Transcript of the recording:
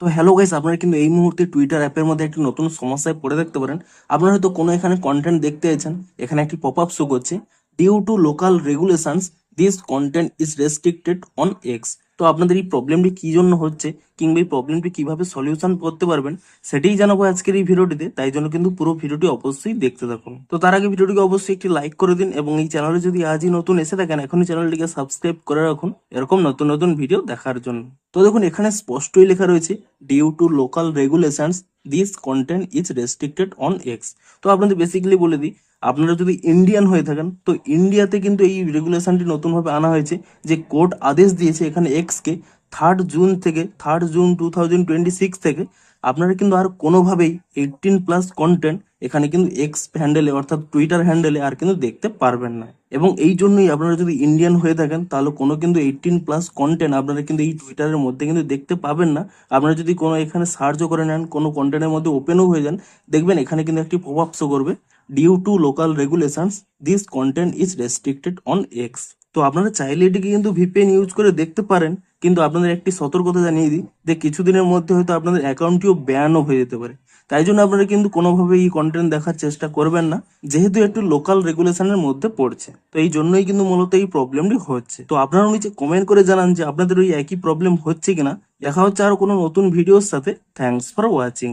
তো hello guys, আপনারা কিন্তু এই মুহূর্তে টুইটার অ্যাপের মধ্যে একটি নতুন সমস্যায় পড়ে দেখতে পারেন। আপনারা হয়তো কোনো এখানে কন্টেন্ট দেখতে চাইছেন, এখানে একটি পপ আপ শো করছে, due to local regulations this content is restricted on X. তো আপনাদের এই প্রবলেমটি কি জন্য হচ্ছে কিংবা এই প্রবলেমটি কিভাবে সলিউশন করতে পারবেন সেটাই জানাবো আজকের এই ভিডিওটিতে। তাই জন্য কিন্তু পুরো ভিডিওটি অবশ্যই দেখতে থাকুন। তো তার আগে ভিডিওটিকে অবশ্যই একটি লাইক করে দিন এবং এই চ্যানেলে যদি আজই নতুন এসে থাকেন এখনই চ্যানেলটিকে সাবস্ক্রাইব করে রাখুন এরকম নতুন নতুন ভিডিও দেখার জন্য। তো দেখুন এখানে স্পষ্টই লেখা রয়েছে due to local regulations this content is restricted on X. তো আপনাদের বেসিক্যালি বলে দিই, আপনারা যদি ইন্ডিয়ান হয়ে থাকেন তো ইন্ডিয়াতে কিন্তু এই রেগুলেশনটি নতুনভাবে আনা হয়েছে, যে কোর্ট আদেশ দিয়েছে এখানে এক্সকে 3 জুন থেকে 3 জুন 2026 থেকে আপনারা কিন্তু আর কোনোভাবেই 18+ কন্টেন্ট এখানে কিন্তু এক্স হ্যান্ডেলে অর্থাৎ টুইটার হ্যান্ডেলে আর কিন্তু দেখতে পারবেন না। এবং এই জন্যই আপনারা যদি ইন্ডিয়ান হয়ে থাকেন তাহলে কোনো কিন্তু 18+ কন্টেন্ট আপনারা কিন্তু এই টুইটারের মধ্যে কিন্তু দেখতে পাবেন না। আপনারা যদি কোনো এখানে সার্চও করে নেন, কোনো কন্টেন্টের মধ্যে ওপেনও হয়ে যান, দেখবেন এখানে কিন্তু একটি পপ আপ শো করবে, due to local regulations this content is restricted on X. তো আপনারা চাইলে এটিকে কিন্তু ভিপিএন ইউজ করে দেখতে পারেন, কিন্তু আপনাদের একটি সতর্কতা জানিয়ে দিই যে কিছুদিনের মধ্যে হয়তো আপনাদের অ্যাকাউন্টটিও ব্যানও হয়ে যেতে পারে। তাই জন্য আপনারা কিন্তু কোনোভাবে এই কন্টেন্ট দেখার চেষ্টা করবেন না, যেহেতু একটু লোকাল রেগুলেশনের মধ্যে পড়ছে। তো এই জন্যই কিন্তু মূলত এই প্রবলেমটি হচ্ছে। তো আপনারা নিচে কমেন্ট করে জানান যে আপনাদের ওই একই প্রবলেম হচ্ছে কিনা। দেখা হচ্ছে আরো কোনো নতুন ভিডিওর সাথে। Thanks for watching.